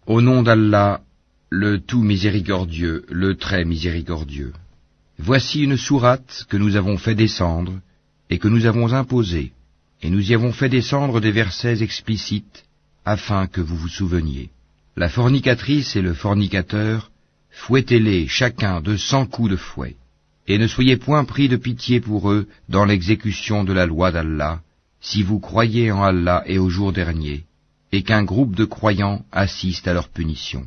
Au nom d'Allah, le tout miséricordieux, le très miséricordieux. Voici une sourate que nous avons fait descendre et que nous avons imposée, et nous y avons fait descendre des versets explicites afin que vous vous souveniez. La fornicatrice et le fornicateur, fouettez-les chacun de 100 coups de fouet, et ne soyez point pris de pitié pour eux dans l'exécution de la loi d'Allah, si vous croyez en Allah et au jour dernier, et qu'un groupe de croyants assiste à leur punition.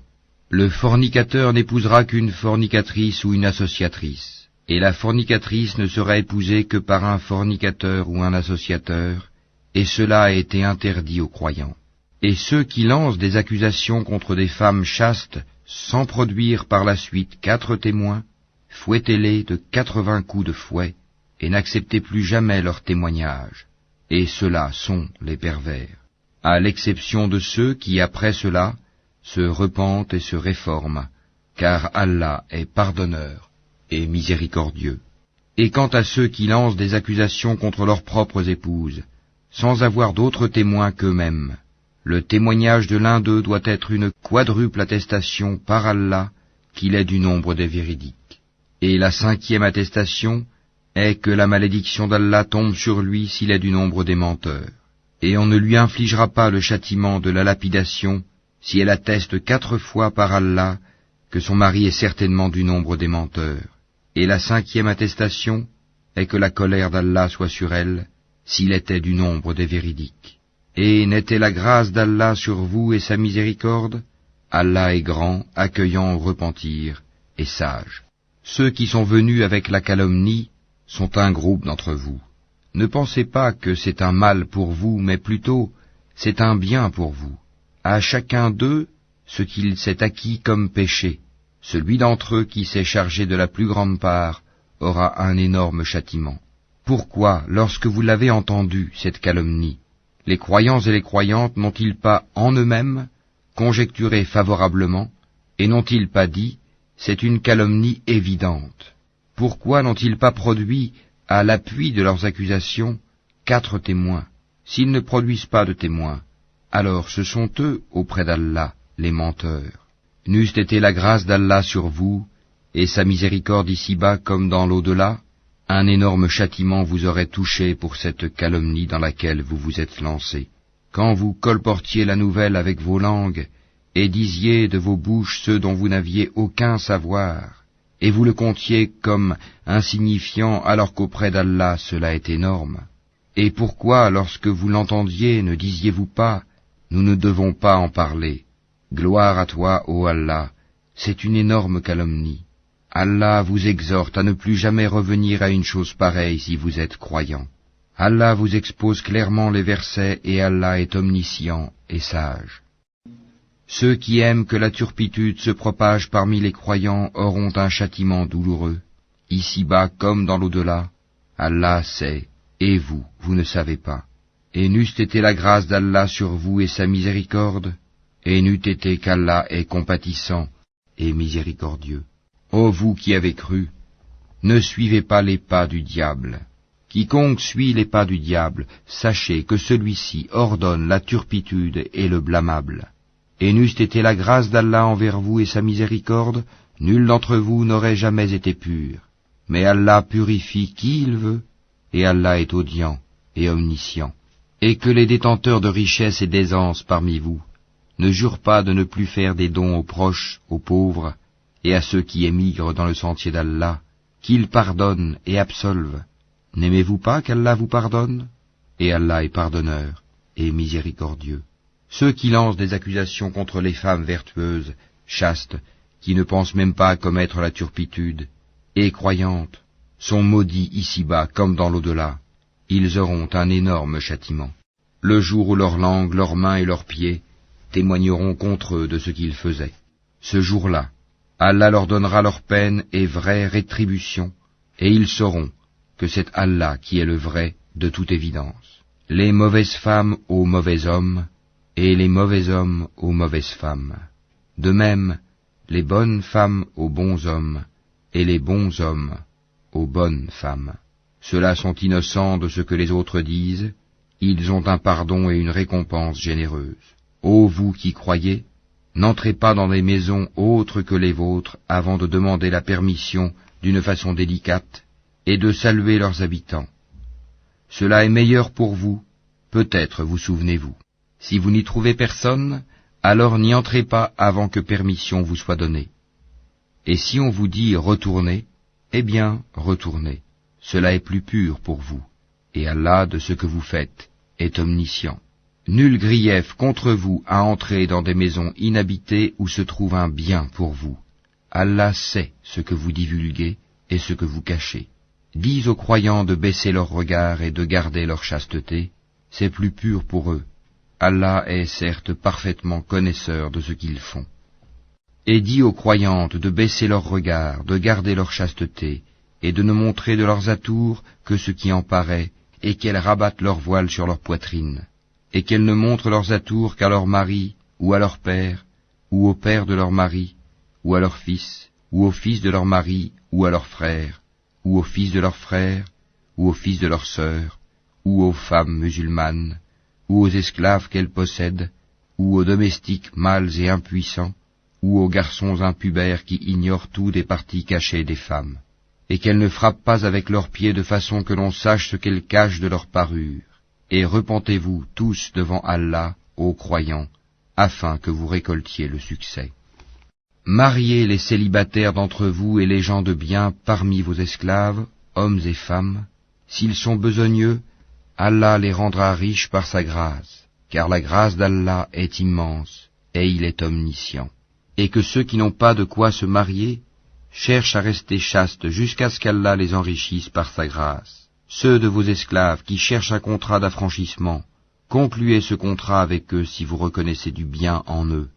Le fornicateur n'épousera qu'une fornicatrice ou une associatrice, et la fornicatrice ne sera épousée que par un fornicateur ou un associateur, et cela a été interdit aux croyants. Et ceux qui lancent des accusations contre des femmes chastes, sans produire par la suite 4 témoins, fouettez-les de 80 coups de fouet, et n'acceptez plus jamais leur témoignage. Et ceux-là sont les pervers, à l'exception de ceux qui, après cela, se repentent et se réforment, car Allah est pardonneur et miséricordieux. Et quant à ceux qui lancent des accusations contre leurs propres épouses, sans avoir d'autres témoins qu'eux-mêmes, le témoignage de l'un d'eux doit être une quadruple attestation par Allah qu'il est du nombre des véridiques. Et la 5e attestation est que la malédiction d'Allah tombe sur lui s'il est du nombre des menteurs. Et on ne lui infligera pas le châtiment de la lapidation si elle atteste 4 fois par Allah que son mari est certainement du nombre des menteurs. Et la 5e attestation est que la colère d'Allah soit sur elle s'il était du nombre des véridiques. Et n'était la grâce d'Allah sur vous et sa miséricorde? Allah est grand, accueillant au repentir, et sage. Ceux qui sont venus avec la calomnie sont un groupe d'entre vous. Ne pensez pas que c'est un mal pour vous, mais plutôt c'est un bien pour vous. À chacun d'eux ce qu'il s'est acquis comme péché. Celui d'entre eux qui s'est chargé de la plus grande part aura un énorme châtiment. Pourquoi, lorsque vous l'avez entendu, cette calomnie, les croyants et les croyantes n'ont-ils pas en eux-mêmes conjecturé favorablement, et n'ont-ils pas dit, c'est une calomnie évidente? Pourquoi n'ont-ils pas produit, à l'appui de leurs accusations, 4 témoins? S'ils ne produisent pas de témoins, alors ce sont eux, auprès d'Allah, les menteurs. N'eût été la grâce d'Allah sur vous, et sa miséricorde ici-bas comme dans l'au-delà, un énorme châtiment vous aurait touché pour cette calomnie dans laquelle vous vous êtes lancés. Quand vous colportiez la nouvelle avec vos langues, et disiez de vos bouches ceux dont vous n'aviez aucun savoir, et vous le comptiez comme insignifiant alors qu'auprès d'Allah cela est énorme. Et pourquoi, lorsque vous l'entendiez, ne disiez-vous pas, nous ne devons pas en parler? Gloire à toi, ô Allah, c'est une énorme calomnie. Allah vous exhorte à ne plus jamais revenir à une chose pareille si vous êtes croyant. Allah vous expose clairement les versets et Allah est omniscient et sage. Ceux qui aiment que la turpitude se propage parmi les croyants auront un châtiment douloureux, ici-bas comme dans l'au-delà. Allah sait, et vous, vous ne savez pas. Et n'eût été la grâce d'Allah sur vous et sa miséricorde, et n'eût été qu'Allah est compatissant et miséricordieux. Ô vous qui avez cru, ne suivez pas les pas du diable. Quiconque suit les pas du diable, sachez que celui-ci ordonne la turpitude et le blâmable. Et n'eût été la grâce d'Allah envers vous et sa miséricorde, nul d'entre vous n'aurait jamais été pur. Mais Allah purifie qui il veut, et Allah est audient et omniscient. Et que les détenteurs de richesses et d'aisance parmi vous ne jurent pas de ne plus faire des dons aux proches, aux pauvres, et à ceux qui émigrent dans le sentier d'Allah, qu'il pardonne et absolve. N'aimez-vous pas qu'Allah vous pardonne? Et Allah est pardonneur et miséricordieux. Ceux qui lancent des accusations contre les femmes vertueuses, chastes, qui ne pensent même pas à commettre la turpitude, et croyantes, sont maudits ici-bas comme dans l'au-delà. Ils auront un énorme châtiment. Le jour où leur langue, leurs mains et leurs pieds témoigneront contre eux de ce qu'ils faisaient. Ce jour-là, Allah leur donnera leur peine et vraie rétribution, et ils sauront que c'est Allah qui est le vrai de toute évidence. Les mauvaises femmes aux mauvais hommes, et les mauvais hommes aux mauvaises femmes. De même, les bonnes femmes aux bons hommes, et les bons hommes aux bonnes femmes. Ceux-là sont innocents de ce que les autres disent, ils ont un pardon et une récompense généreuse. Ô vous qui croyez, N'entrez pas dans des maisons autres que les vôtres avant de demander la permission d'une façon délicate et de saluer leurs habitants. Cela est meilleur pour vous, peut-être vous souvenez-vous. Si vous n'y trouvez personne, alors n'y entrez pas avant que permission vous soit donnée. Et si on vous dit retournez, eh bien retournez. Cela est plus pur pour vous, et Allah de ce que vous faites est omniscient. Nul grief contre vous à entrer dans des maisons inhabitées où se trouve un bien pour vous. Allah sait ce que vous divulguez et ce que vous cachez. Dis aux croyants de baisser leur regard et de garder leur chasteté, c'est plus pur pour eux. Allah est certes parfaitement connaisseur de ce qu'ils font. Et dis aux croyantes de baisser leur regard, de garder leur chasteté, et de ne montrer de leurs atours que ce qui en paraît, et qu'elles rabattent leur voile sur leur poitrine, et qu'elles ne montrent leurs atours qu'à leur mari, ou à leur père, ou au père de leur mari, ou à leur fils, ou au fils de leur mari, ou à leur frère, ou au fils de leur frère, ou au fils de leur sœur, ou aux femmes musulmanes, ou aux esclaves qu'elles possèdent, ou aux domestiques mâles et impuissants, ou aux garçons impubères qui ignorent tout des parties cachées des femmes, et qu'elles ne frappent pas avec leurs pieds de façon que l'on sache ce qu'elles cachent de leur parure. Et repentez-vous tous devant Allah, ô croyants, afin que vous récoltiez le succès. Mariez les célibataires d'entre vous et les gens de bien parmi vos esclaves, hommes et femmes. S'ils sont besogneux, Allah les rendra riches par sa grâce, car la grâce d'Allah est immense, et il est omniscient. Et que ceux qui n'ont pas de quoi se marier cherchent à rester chastes jusqu'à ce qu'Allah les enrichisse par sa grâce. Ceux de vos esclaves qui cherchent un contrat d'affranchissement, concluez ce contrat avec eux si vous reconnaissez du bien en eux,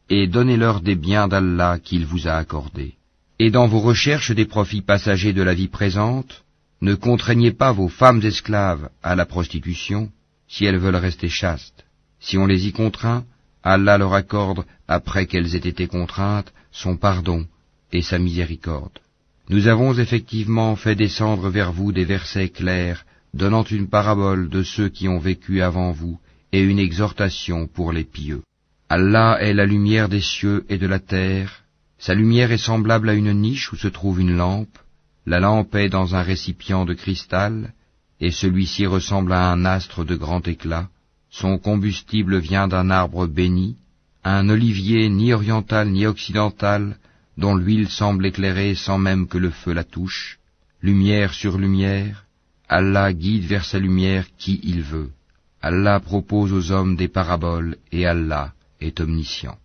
et donnez-leur des biens d'Allah qu'il vous a accordés. Et dans vos recherches des profits passagers de la vie présente, ne contraignez pas vos femmes esclaves à la prostitution, si elles veulent rester chastes. Si on les y contraint, Allah leur accorde, après qu'elles aient été contraintes, son pardon et sa miséricorde. Nous avons effectivement fait descendre vers vous des versets clairs, donnant une parabole de ceux qui ont vécu avant vous, et une exhortation pour les pieux. Allah est la lumière des cieux et de la terre. Sa lumière est semblable à une niche où se trouve une lampe. La lampe est dans un récipient de cristal, et celui-ci ressemble à un astre de grand éclat. Son combustible vient d'un arbre béni, un olivier ni oriental ni occidental, dont l'huile semble éclairer sans même que le feu la touche. Lumière sur lumière, Allah guide vers sa lumière qui il veut. Allah propose aux hommes des paraboles, et Allah est omniscient.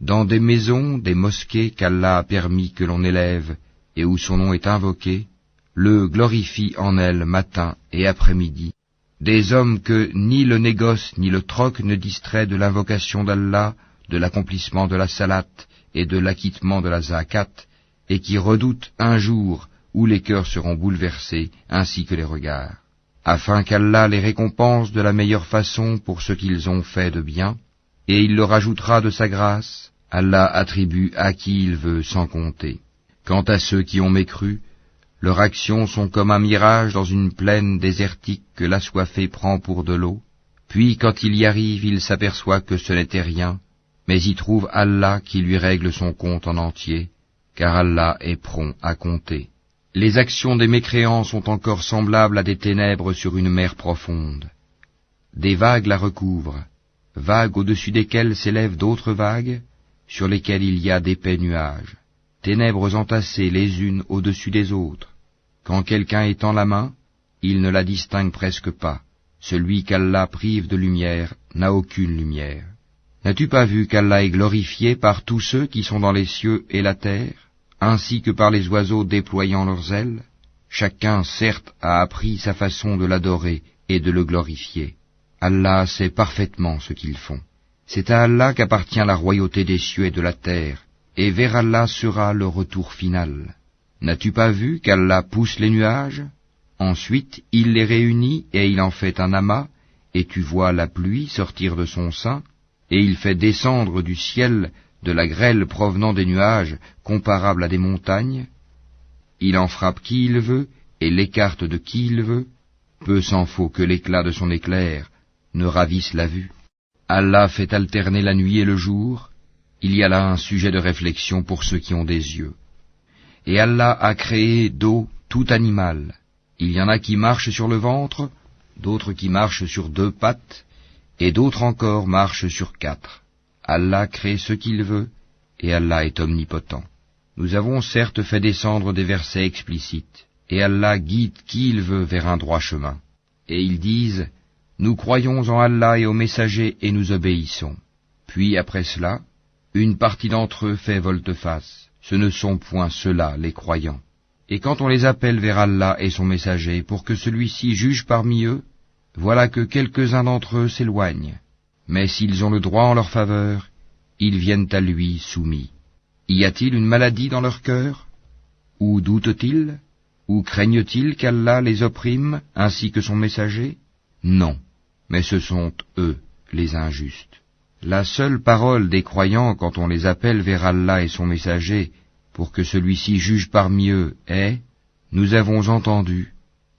Dans des maisons, des mosquées qu'Allah a permis que l'on élève, et où son nom est invoqué, le glorifie en elles matin et après-midi, des hommes que ni le négoce ni le troc ne distrait de l'invocation d'Allah, de l'accomplissement de la salate et de l'acquittement de la zakat, et qui redoutent un jour où les cœurs seront bouleversés, ainsi que les regards, afin qu'Allah les récompense de la meilleure façon pour ce qu'ils ont fait de bien, et il leur ajoutera de sa grâce. Allah attribue à qui il veut sans compter. Quant à ceux qui ont mécru, leurs actions sont comme un mirage dans une plaine désertique que l'assoiffé prend pour de l'eau, puis quand il y arrive, il s'aperçoit que ce n'était rien, mais y trouve Allah qui lui règle son compte en entier, car Allah est prompt à compter. Les actions des mécréants sont encore semblables à des ténèbres sur une mer profonde. Des vagues la recouvrent, vagues au-dessus desquelles s'élèvent d'autres vagues, sur lesquelles il y a d'épais nuages, ténèbres entassées les unes au-dessus des autres. Quand quelqu'un étend la main, il ne la distingue presque pas. Celui qu'Allah prive de lumière n'a aucune lumière. N'as-tu pas vu qu'Allah est glorifié par tous ceux qui sont dans les cieux et la terre, ainsi que par les oiseaux déployant leurs ailes? Chacun, certes, a appris sa façon de l'adorer et de le glorifier. Allah sait parfaitement ce qu'ils font. C'est à Allah qu'appartient la royauté des cieux et de la terre, et vers Allah sera le retour final. N'as-tu pas vu qu'Allah pousse les nuages? Ensuite, il les réunit et il en fait un amas, et tu vois la pluie sortir de son sein, et il fait descendre du ciel de la grêle provenant des nuages comparable à des montagnes. Il en frappe qui il veut et l'écarte de qui il veut. Peu s'en faut que l'éclat de son éclair ne ravisse la vue. Allah fait alterner la nuit et le jour, Il y a là un sujet de réflexion pour ceux qui ont des yeux. Et Allah a créé d'eau tout animal. Il y en a qui marchent sur le ventre, d'autres qui marchent sur 2 pattes, et d'autres encore marchent sur 4. Allah crée ce qu'il veut, et Allah est omnipotent. Nous avons certes fait descendre des versets explicites, et Allah guide qui il veut vers un droit chemin. Et ils disent, nous croyons en Allah et aux messagers et nous obéissons. Puis après cela, une partie d'entre eux fait volte-face. Ce ne sont point ceux-là les croyants. Et quand on les appelle vers Allah et son messager pour que celui-ci juge parmi eux, voilà que quelques-uns d'entre eux s'éloignent. Mais s'ils ont le droit en leur faveur, ils viennent à lui soumis. Y a-t-il une maladie dans leur cœur? Ou doutent-ils? Ou craignent-ils qu'Allah les opprime ainsi que son messager? Non, mais ce sont eux, les injustes. La seule parole des croyants quand on les appelle vers Allah et son messager, pour que celui-ci juge parmi eux, est « Nous avons entendu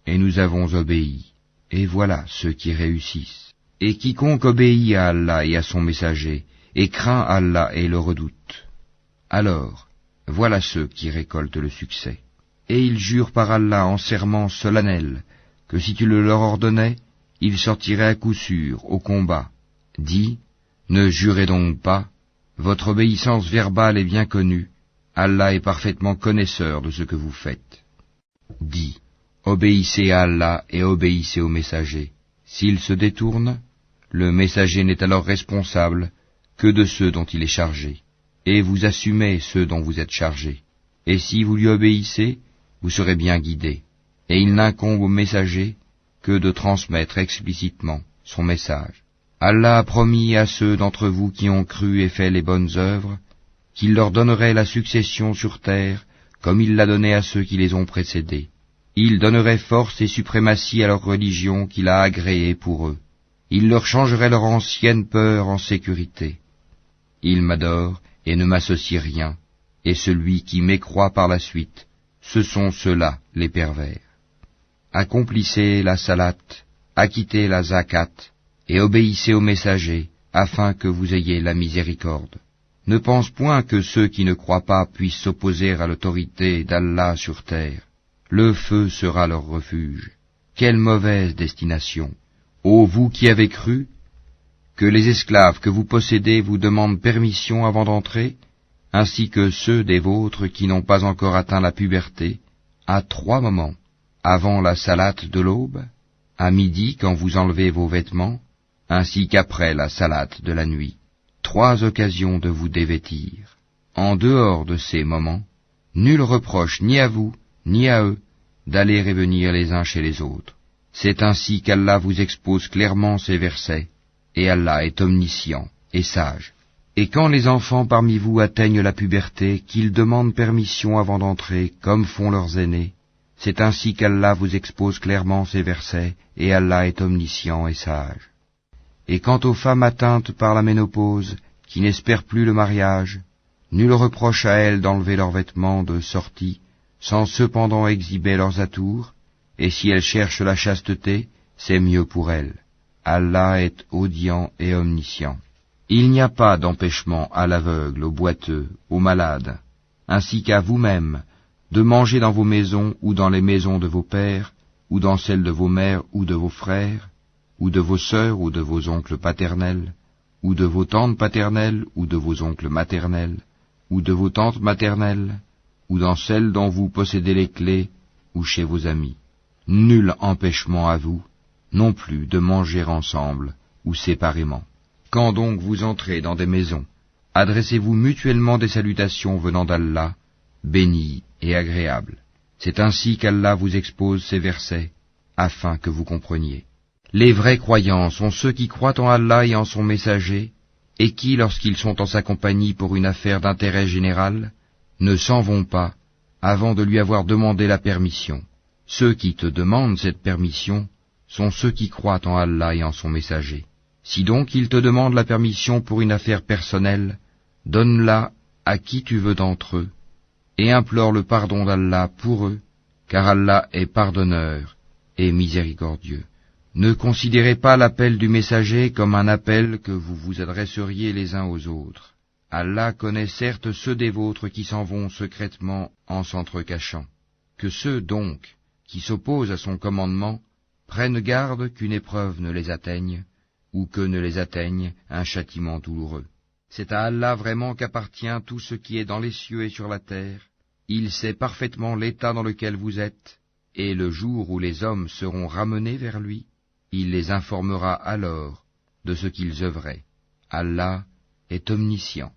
et nous avons obéi ». Et voilà ceux qui réussissent. Et quiconque obéit à Allah et à son messager, et craint Allah et le redoute, alors voilà ceux qui récoltent le succès. Et ils jurent par Allah en serment solennel, que si tu le leur ordonnais, ils sortiraient à coup sûr au combat. Dis, ne jurez donc pas, votre obéissance verbale est bien connue, Allah est parfaitement connaisseur de ce que vous faites. Dis, obéissez à Allah et obéissez au messager. S'il se détourne, le messager n'est alors responsable que de ceux dont il est chargé, et vous assumez ceux dont vous êtes chargés. Et si vous lui obéissez, vous serez bien guidés, et il n'incombe au messager que de transmettre explicitement son message. Allah a promis à ceux d'entre vous qui ont cru et fait les bonnes œuvres, qu'il leur donnerait la succession sur terre, comme il l'a donné à ceux qui les ont précédés. Il donnerait force et suprématie à leur religion qu'il a agréée pour eux. Il leur changerait leur ancienne peur en sécurité. Ils m'adorent et ne m'associent rien, et celui qui m'écroit par la suite, ce sont ceux-là les pervers. Accomplissez la salat, acquittez la zakat, et obéissez aux messagers, afin que vous ayez la miséricorde. Ne pense point que ceux qui ne croient pas puissent s'opposer à l'autorité d'Allah sur terre. Le feu sera leur refuge. Quelle mauvaise destination! Ô vous qui avez cru, que les esclaves que vous possédez vous demandent permission avant d'entrer, ainsi que ceux des vôtres qui n'ont pas encore atteint la puberté, à 3 moments, avant la salate de l'aube, à midi quand vous enlevez vos vêtements, ainsi qu'après la salate de la nuit. 3 occasions de vous dévêtir. En dehors de ces moments, nul reproche ni à vous, ni à eux, d'aller et venir les uns chez les autres. C'est ainsi qu'Allah vous expose clairement ces versets, et Allah est omniscient et sage. Et quand les enfants parmi vous atteignent la puberté, qu'ils demandent permission avant d'entrer, comme font leurs aînés, c'est ainsi qu'Allah vous expose clairement ces versets, et Allah est omniscient et sage. Et quant aux femmes atteintes par la ménopause, qui n'espèrent plus le mariage, nul reproche à elles d'enlever leurs vêtements de sortie, sans cependant exhiber leurs atours, et si elles cherchent la chasteté, c'est mieux pour elles. Allah est audient et omniscient. Il n'y a pas d'empêchement à l'aveugle, au boiteux, aux malades, ainsi qu'à vous-mêmes, de manger dans vos maisons ou dans les maisons de vos pères, ou dans celles de vos mères ou de vos frères, ou de vos sœurs ou de vos oncles paternels, ou de vos tantes paternelles ou de vos oncles maternels, ou de vos tantes maternelles, ou dans celles dont vous possédez les clés, ou chez vos amis. Nul empêchement à vous, non plus de manger ensemble ou séparément. Quand donc vous entrez dans des maisons, adressez-vous mutuellement des salutations venant d'Allah, bénies et agréables. C'est ainsi qu'Allah vous expose ces versets, afin que vous compreniez. Les vrais croyants sont ceux qui croient en Allah et en son messager, et qui, lorsqu'ils sont en sa compagnie pour une affaire d'intérêt général, ne s'en vont pas avant de lui avoir demandé la permission. Ceux qui te demandent cette permission sont ceux qui croient en Allah et en son messager. Si donc ils te demandent la permission pour une affaire personnelle, donne-la à qui tu veux d'entre eux, et implore le pardon d'Allah pour eux, car Allah est pardonneur et miséricordieux. Ne considérez pas l'appel du messager comme un appel que vous vous adresseriez les uns aux autres. Allah connaît certes ceux des vôtres qui s'en vont secrètement en s'entrecachant. Que ceux, donc, qui s'opposent à son commandement, prennent garde qu'une épreuve ne les atteigne, ou que ne les atteigne un châtiment douloureux. C'est à Allah vraiment qu'appartient tout ce qui est dans les cieux et sur la terre. Il sait parfaitement l'état dans lequel vous êtes, et le jour où les hommes seront ramenés vers lui, il les informera alors de ce qu'ils œuvraient. Allah est omniscient.